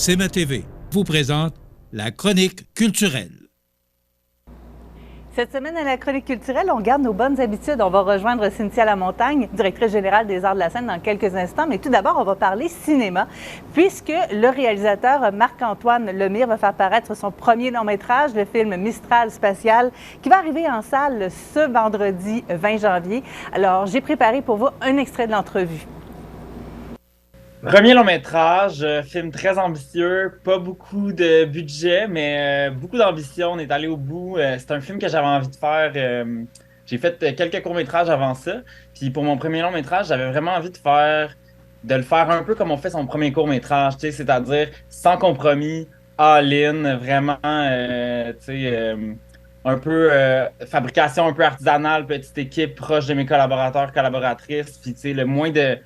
C'est ma TV vous présente la chronique culturelle. Cette semaine à la chronique culturelle, on garde nos bonnes habitudes. On va rejoindre Cynthia Lamontagne, directrice générale des Arts de la scène, dans quelques instants. Mais tout d'abord, on va parler cinéma, puisque le réalisateur Marc-Antoine Lemire va faire paraître son premier long-métrage, le film Mistral spatial, qui va arriver en salle ce vendredi 20 janvier. Alors, j'ai préparé pour vous un extrait de l'entrevue. Premier long métrage, film très ambitieux, pas beaucoup de budget, mais beaucoup d'ambition. On est allé au bout. C'est un film que j'avais envie de faire. J'ai fait quelques courts-métrages avant ça. Puis pour mon premier long métrage, j'avais vraiment envie de le faire un peu comme on fait son premier court-métrage, tu sais, c'est-à-dire sans compromis, all-in, vraiment, un peu fabrication un peu artisanale, petite équipe proche de mes collaborateurs, collaboratrices, puis tu sais, le moins de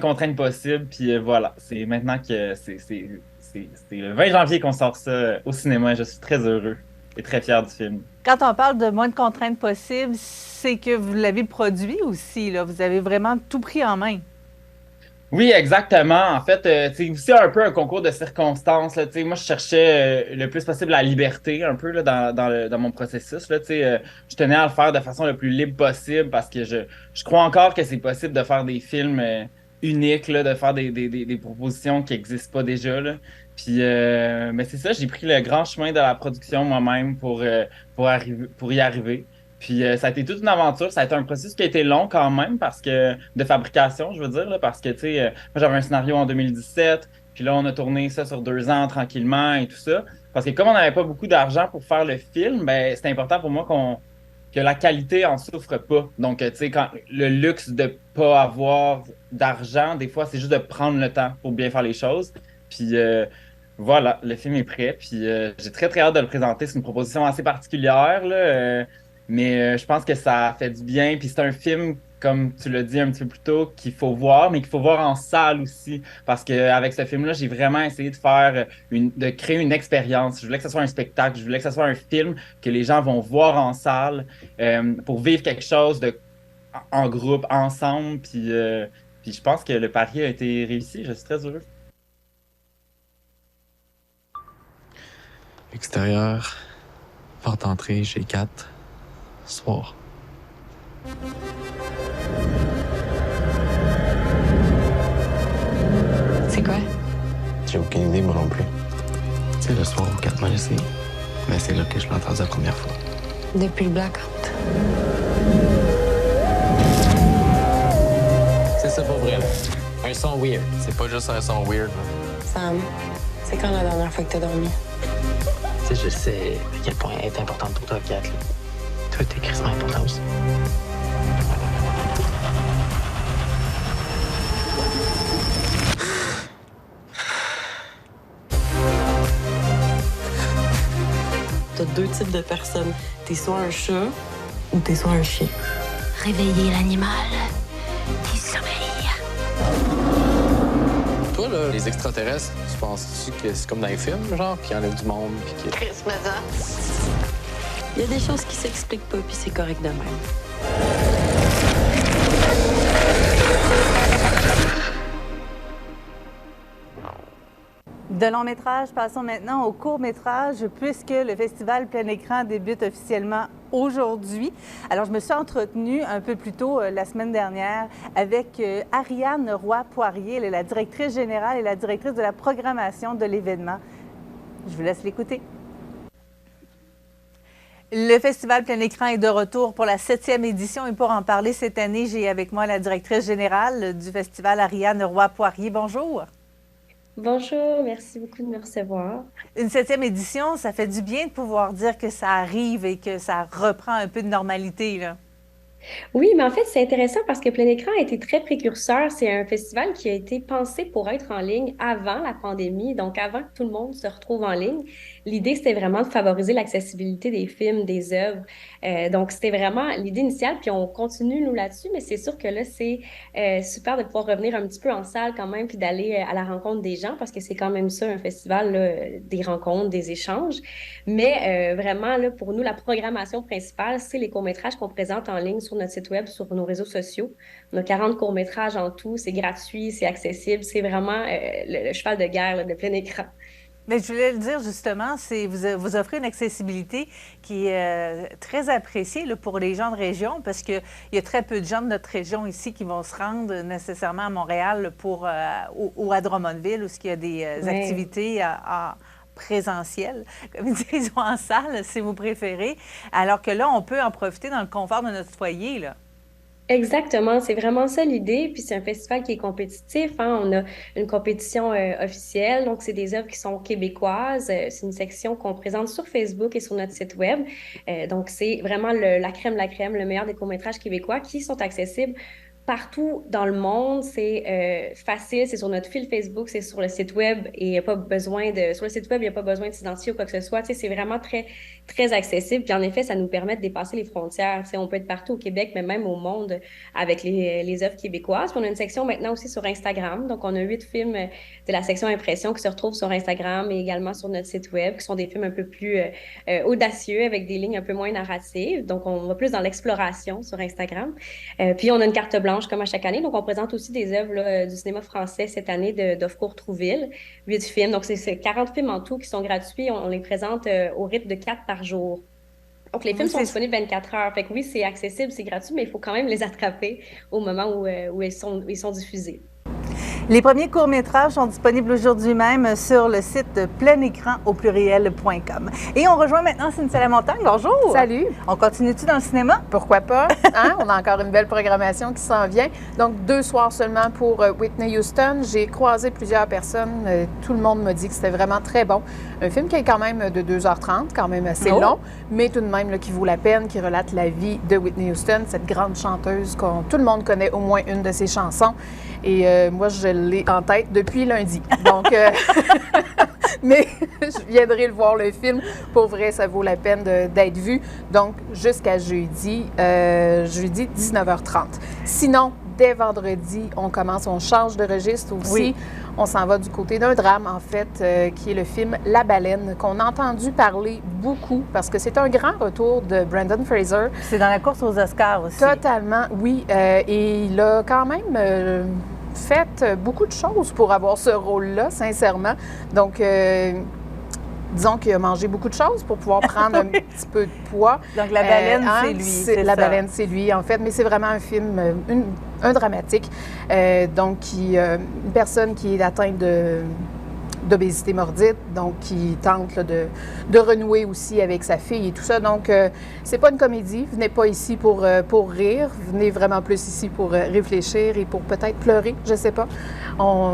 contraintes possible. Puis voilà, c'est maintenant que c'est le 20 janvier qu'on sort ça au cinéma. Je suis très heureux et très fier du film. Quand on parle de moins de contraintes possibles, c'est que vous l'avez produit aussi, là. Vous avez vraiment tout pris en main. Oui, exactement. En fait, c'est aussi un peu un concours de circonstances. Là, moi, je cherchais le plus possible la liberté un peu là, dans mon processus. Là, je tenais à le faire de façon le plus libre possible parce que je crois encore que c'est possible de faire des films uniques, là, de faire des propositions qui n'existent pas déjà. Là. Puis, mais c'est ça, j'ai pris le grand chemin de la production moi-même pour y arriver. Puis ça a été toute une aventure, ça a été un processus qui a été long quand même parce que de fabrication, je veux dire, là, parce que tu sais, moi j'avais un scénario en 2017, puis là on a tourné ça sur 2 ans tranquillement et tout ça. Parce que comme on n'avait pas beaucoup d'argent pour faire le film, ben c'était important pour moi que la qualité en souffre pas. Donc tu sais, quand le luxe de pas avoir d'argent, des fois c'est juste de prendre le temps pour bien faire les choses. Puis voilà, le film est prêt, puis j'ai très très hâte de le présenter. C'est une proposition assez particulière là. Mais je pense que ça fait du bien. Puis c'est un film, comme tu l'as dit un petit peu plus tôt, qu'il faut voir, mais qu'il faut voir en salle aussi. Parce qu'avec ce film-là, j'ai vraiment essayé de créer une expérience. Je voulais que ce soit un spectacle, je voulais que ce soit un film que les gens vont voir en salle pour vivre quelque chose en groupe, ensemble. Puis je pense que le pari a été réussi. Je suis très heureux. Extérieur, porte d'entrée chez 4. Soir. C'est quoi? J'ai aucune idée, moi non plus. C'est le soir où 4 m'a laissé. Mais c'est là que je l'ai entendu la première fois. Depuis le blackout. C'est ça pour vrai, là. Un son weird. C'est pas juste un son weird, là. Sam, c'est quand la dernière fois que t'as dormi? Tu sais, je sais à quel point elle est importante pour toi, 4, là. Toi, t'es crissement important aussi. T'as 2 types de personnes. T'es soit un chat ou t'es soit un chien. Réveiller l'animal qui sommeille. Toi, là, les extraterrestres, tu penses-tu que c'est comme dans les films, genre, qu'il y en a du monde, puis que... Chris Mazan. Il y a des choses qui s'expliquent pas, puis c'est correct de même. De long métrage, passons maintenant au court métrage, puisque le festival plein écran débute officiellement aujourd'hui. Alors, je me suis entretenue un peu plus tôt la semaine dernière avec Ariane Roy-Poirier. Elle est la directrice générale et la directrice de la programmation de l'événement. Je vous laisse l'écouter. Le Festival plein écran est de retour pour la 7e édition et pour en parler cette année, j'ai avec moi la directrice générale du festival, Ariane Roy-Poirier. Bonjour. Bonjour, merci beaucoup de me recevoir. Une 7e édition, ça fait du bien de pouvoir dire que ça arrive et que ça reprend un peu de normalité, là. Oui, mais en fait, c'est intéressant parce que Plein Écran a été très précurseur. C'est un festival qui a été pensé pour être en ligne avant la pandémie, donc avant que tout le monde se retrouve en ligne. L'idée, c'était vraiment de favoriser l'accessibilité des films, des œuvres. Donc, c'était vraiment l'idée initiale, puis on continue, nous, là-dessus, mais c'est sûr que là, c'est super de pouvoir revenir un petit peu en salle quand même, puis d'aller à la rencontre des gens, parce que c'est quand même ça, un festival, là, des rencontres, des échanges. Mais vraiment, là, pour nous, la programmation principale, c'est les courts-métrages qu'on présente en ligne sur notre site web, sur nos réseaux sociaux. On a 40 courts-métrages en tout, c'est gratuit, c'est accessible, c'est vraiment le cheval de guerre là, de plein écran. Mais je voulais le dire justement, vous offrez une accessibilité qui est très appréciée là, pour les gens de région, parce qu'il y a très peu de gens de notre région ici qui vont se rendre nécessairement à Montréal ou à Drummondville, où il y a des activités en présentiel, comme ils disent, ou en salle, si vous préférez, alors que là, on peut en profiter dans le confort de notre foyer, là. Exactement, c'est vraiment ça l'idée. Puis c'est un festival qui est compétitif, hein. On a une compétition officielle, donc c'est des œuvres qui sont québécoises. C'est une section qu'on présente sur Facebook et sur notre site web. Donc c'est vraiment la crème, le meilleur des courts-métrages québécois qui sont accessibles partout dans le monde. C'est facile, c'est sur notre fil Facebook, c'est sur le site web et il n'y a pas besoin sur le site web, il n'y a pas besoin de s'identifier ou quoi que ce soit. Tu sais, c'est vraiment très, très accessible. Puis en effet, ça nous permet de dépasser les frontières. Tu sais, on peut être partout au Québec, mais même au monde avec les œuvres québécoises. Puis on a une section maintenant aussi sur Instagram. Donc, on a 8 films de la section impression qui se retrouvent sur Instagram et également sur notre site web, qui sont des films un peu plus audacieux avec des lignes un peu moins narratives. Donc, on va plus dans l'exploration sur Instagram. Puis on a une carte blanche comme à chaque année. Donc, on présente aussi des œuvres là, du cinéma français cette année d'Offcourt Trouville, 8 films. Donc, c'est 40 films en tout qui sont gratuits. On les présente au rythme de 4 par jour. Donc, les films sont disponibles 24 heures. Fait que oui, c'est accessible, c'est gratuit, mais il faut quand même les attraper au moment où ils sont diffusés. Les premiers courts-métrages sont disponibles aujourd'hui même sur le site pleinécran.com. Et on rejoint maintenant Cynthia Lamontagne. Bonjour! Salut! On continue-tu dans le cinéma? Pourquoi pas? Hein? On a encore une belle programmation qui s'en vient. Donc, 2 soirs seulement pour Whitney Houston. J'ai croisé plusieurs personnes. Tout le monde m'a dit que c'était vraiment très bon. Un film qui est quand même de 2h30, quand même assez long, mais tout de même là, qui vaut la peine, qui relate la vie de Whitney Houston, cette grande chanteuse tout le monde connaît au moins une de ses chansons. Et moi, je l'ai en tête depuis lundi. Donc, mais je viendrai le voir, le film. Pour vrai, ça vaut la peine d'être vu. Donc, jusqu'à jeudi 19h30. Sinon, dès vendredi, on change de registre aussi. Oui. On s'en va du côté d'un drame, en fait, qui est le film La Baleine, qu'on a entendu parler beaucoup parce que c'est un grand retour de Brendan Fraser. C'est dans la course aux Oscars aussi. Totalement, oui. Et il a quand même fait beaucoup de choses pour avoir ce rôle-là, sincèrement. Donc, disons qu'il a mangé beaucoup de choses pour pouvoir prendre un petit peu de poids. Donc, La Baleine, c'est lui. La Baleine, c'est lui, en fait. Mais c'est vraiment un film, un dramatique. Donc, une personne qui est atteinte d'obésité morbide, donc qui tente là, de renouer aussi avec sa fille et tout ça. Donc, c'est pas une comédie. Venez pas ici pour rire. Venez vraiment plus ici pour réfléchir et pour peut-être pleurer. Je sais pas.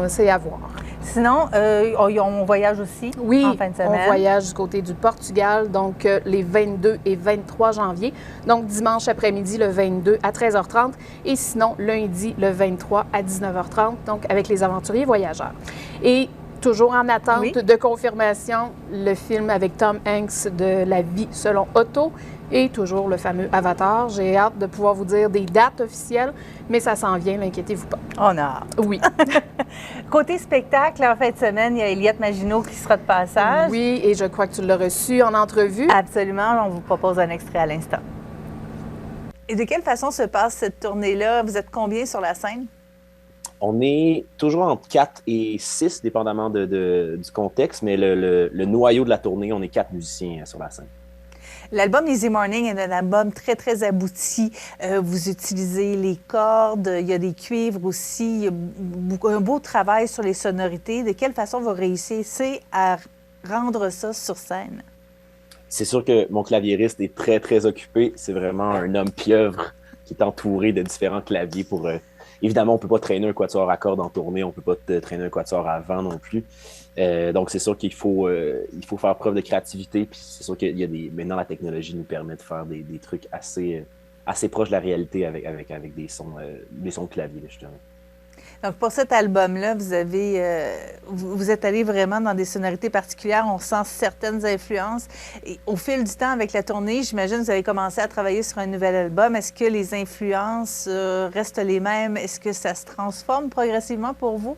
C'est à voir. Sinon, on voyage aussi en fin de semaine. On voyage du côté du Portugal, donc les 22 et 23 janvier. Donc, dimanche après-midi, le 22 à 13h30. Et sinon, lundi, le 23 à 19h30, donc avec les aventuriers voyageurs. Et toujours en attente de confirmation, le film avec Tom Hanks de La vie selon Otto et toujours le fameux Avatar. J'ai hâte de pouvoir vous dire des dates officielles, mais ça s'en vient, n'inquiétez-vous pas. On a hâte. Oui. Côté spectacle, en fin de semaine, il y a Eliette Maginot qui sera de passage. Oui, et je crois que tu l'as reçu en entrevue. Absolument. On vous propose un extrait à l'instant. Et de quelle façon se passe cette tournée-là? Vous êtes combien sur la scène? On est toujours entre 4 et 6, dépendamment du contexte, mais le noyau de la tournée, on est 4 musiciens sur la scène. L'album Easy Morning est un album très, très abouti. Vous utilisez les cordes, il y a des cuivres aussi, il y a un beau travail sur les sonorités. De quelle façon vous réussissez à rendre ça sur scène? C'est sûr que mon claviériste est très, très occupé. C'est vraiment un homme pieuvre qui est entouré de différents claviers pour... Évidemment, on ne peut pas traîner un quatuor à cordes en tournée, on ne peut pas traîner un quatuor à vent non plus. Donc, c'est sûr qu'il faut faire preuve de créativité. Puis c'est sûr qu'il y a maintenant, la technologie nous permet de faire des trucs assez proches de la réalité avec des sons de clavier, je dirais. Donc, pour cet album-là, vous êtes allé vraiment dans des sonorités particulières. On sent certaines influences. Et au fil du temps, avec la tournée, j'imagine que vous avez commencé à travailler sur un nouvel album. Est-ce que les influences restent les mêmes? Est-ce que ça se transforme progressivement pour vous?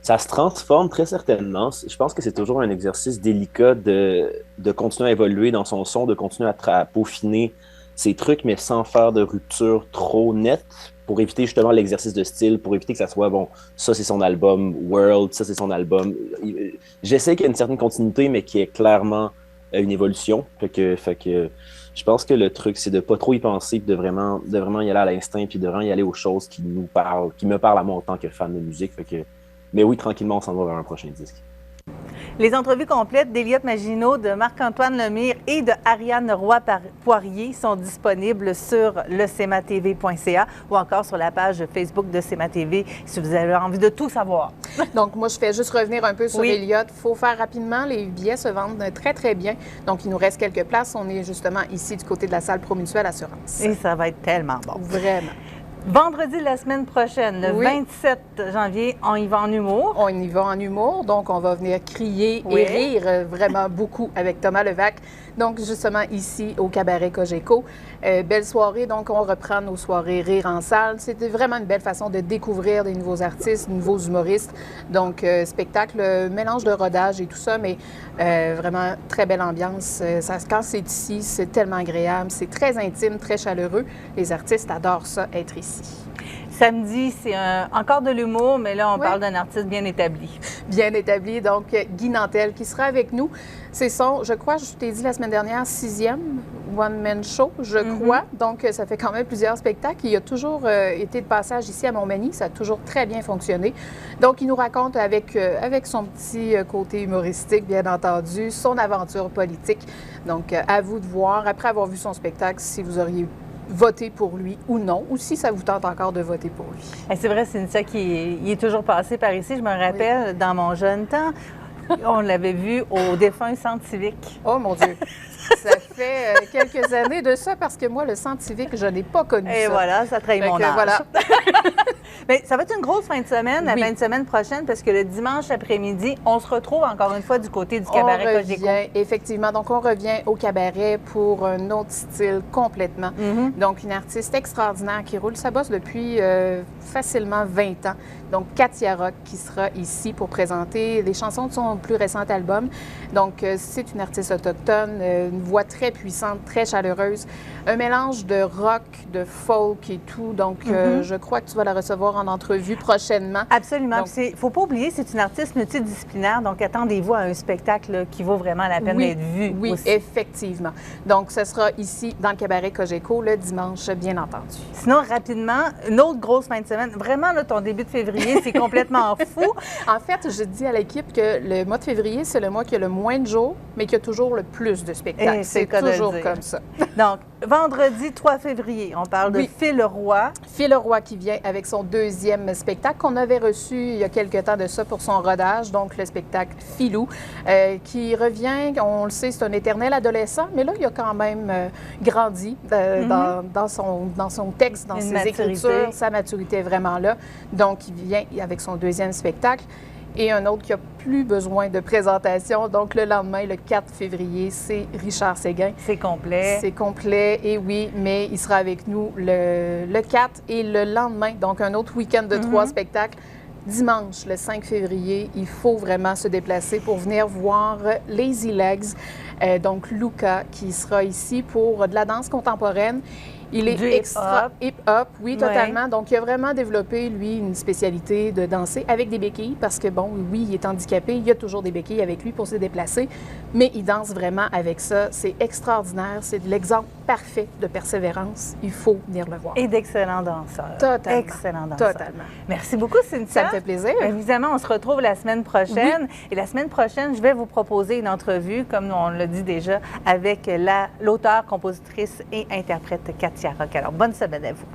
Ça se transforme très certainement. Je pense que c'est toujours un exercice délicat de continuer à évoluer dans son son, de continuer à peaufiner ces trucs, mais sans faire de rupture trop nette, pour éviter justement l'exercice de style, pour éviter que ça soit, bon, ça c'est son album World, ça c'est son album. J'essaie qu'il y ait une certaine continuité, mais qui est clairement une évolution. Fait que je pense que le truc, c'est de pas trop y penser, puis de vraiment y aller à l'instinct, puis de vraiment y aller aux choses qui nous parlent, qui me parlent à moi en tant que fan de musique. Mais oui, tranquillement, on s'en va vers un prochain disque. Les entrevues complètes d'Eliott Maginot, de Marc-Antoine Lemire et de Ariane Roy-Poirier sont disponibles sur le cmatv.ca ou encore sur la page Facebook de CMA-TV si vous avez envie de tout savoir. Donc, moi, je fais juste revenir un peu sur Eliott. Il faut faire rapidement. Les billets se vendent très, très bien. Donc, il nous reste quelques places. On est justement ici du côté de la salle Promutuelle Assurance. Et ça va être tellement bon. Vraiment. Vendredi de la semaine prochaine, le 27 janvier, on y va en humour. On y va en humour, donc on va venir crier et rire vraiment beaucoup avec Thomas Levac. Donc, justement, ici, au Cabaret Cogeco. Belle soirée, donc on reprend nos soirées Rire en salle. C'était vraiment une belle façon de découvrir des nouveaux artistes, de nouveaux humoristes. Donc, spectacle, mélange de rodage et tout ça, mais vraiment très belle ambiance. Quand c'est ici, c'est tellement agréable. C'est très intime, très chaleureux. Les artistes adorent ça, être ici. Samedi, c'est encore de l'humour, mais là, on parle d'un artiste bien établi. Bien établi, donc Guy Nantel qui sera avec nous. C'est son, je crois, je t'ai dit la semaine dernière, 6e one-man show, je crois. Donc, ça fait quand même plusieurs spectacles. Il a toujours été de passage ici à Montmagny. Ça a toujours très bien fonctionné. Donc, il nous raconte avec son petit côté humoristique, bien entendu, son aventure politique. Donc, à vous de voir, après avoir vu son spectacle, si vous auriez voter pour lui ou non, ou si ça vous tente encore de voter pour lui. C'est vrai, Cynthia, il est toujours passé par ici. Je me rappelle, dans mon jeune temps, on l'avait vu au défunt Centre civique. Oh mon Dieu! Ça fait quelques années de ça, parce que moi, le Centre civique, je n'ai pas connu ça. Et voilà, ça trahit mon âge. Voilà. Mais ça va être une grosse fin de semaine, la fin de semaine prochaine, parce que le dimanche après-midi, on se retrouve encore une fois du côté du Cabaret Cogeco. Effectivement. Donc, on revient au cabaret pour un autre style complètement. Donc, une artiste extraordinaire qui roule sa bosse depuis facilement 20 ans. Donc, Katia Rock qui sera ici pour présenter les chansons de son plus récent album. Donc, c'est une artiste autochtone, une voix très puissante, très chaleureuse, un mélange de rock, de folk et tout. Donc, je crois que tu vas la recevoir en entrevue prochainement. Absolument. Il ne faut pas oublier, c'est une artiste multidisciplinaire, donc attendez-vous à un spectacle là, qui vaut vraiment la peine d'être vu. Oui, aussi. Effectivement. Donc, ce sera ici, dans le Cabaret Cogeco, le dimanche, bien entendu. Sinon, rapidement, une autre grosse fin de semaine. Vraiment, là, ton début de février, c'est complètement fou. En fait, je dis à l'équipe que le mois de février, c'est le mois qui a le moins de jours, mais qui a toujours le plus de spectacles. C'est toujours comme ça. Donc, vendredi 3 février, on parle de Phil Roy. Phil Roy qui vient avec son deuxième spectacle qu'on avait reçu il y a quelques temps de ça pour son rodage, donc le spectacle Philou, qui revient, on le sait, c'est un éternel adolescent, mais là, il a quand même grandi dans son texte, dans ses écritures, sa maturité est vraiment là. Donc, il vient avec son deuxième spectacle. Et un autre qui n'a plus besoin de présentation. Donc, le lendemain, le 4 février, c'est Richard Séguin. C'est complet. C'est complet, et oui, mais il sera avec nous le 4 et le lendemain. Donc, un autre week-end de 3 spectacles. Dimanche, le 5 février, il faut vraiment se déplacer pour venir voir Lazy Legs. Donc, Luca, qui sera ici pour de la danse contemporaine. Il est hip-hop, oui, totalement. Donc, il a vraiment développé, lui, une spécialité de danser avec des béquilles parce que, bon, oui, il est handicapé, il y a toujours des béquilles avec lui pour se déplacer, mais il danse vraiment avec ça. C'est extraordinaire. C'est l'exemple parfait de persévérance. Il faut venir le voir. Et d'excellents danseurs. Totalement. Excellents danseurs. Totalement. Merci beaucoup, Cynthia. Ça me fait plaisir. Évidemment, on se retrouve la semaine prochaine. Oui. Et la semaine prochaine, je vais vous proposer une entrevue, comme on l'a dit déjà, avec l'auteure, compositrice et interprète Katia Rock. Alors, bonne semaine à vous.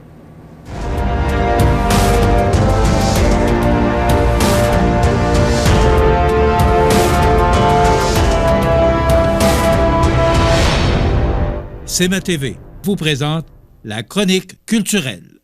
CMA-TV vous présente la chronique culturelle.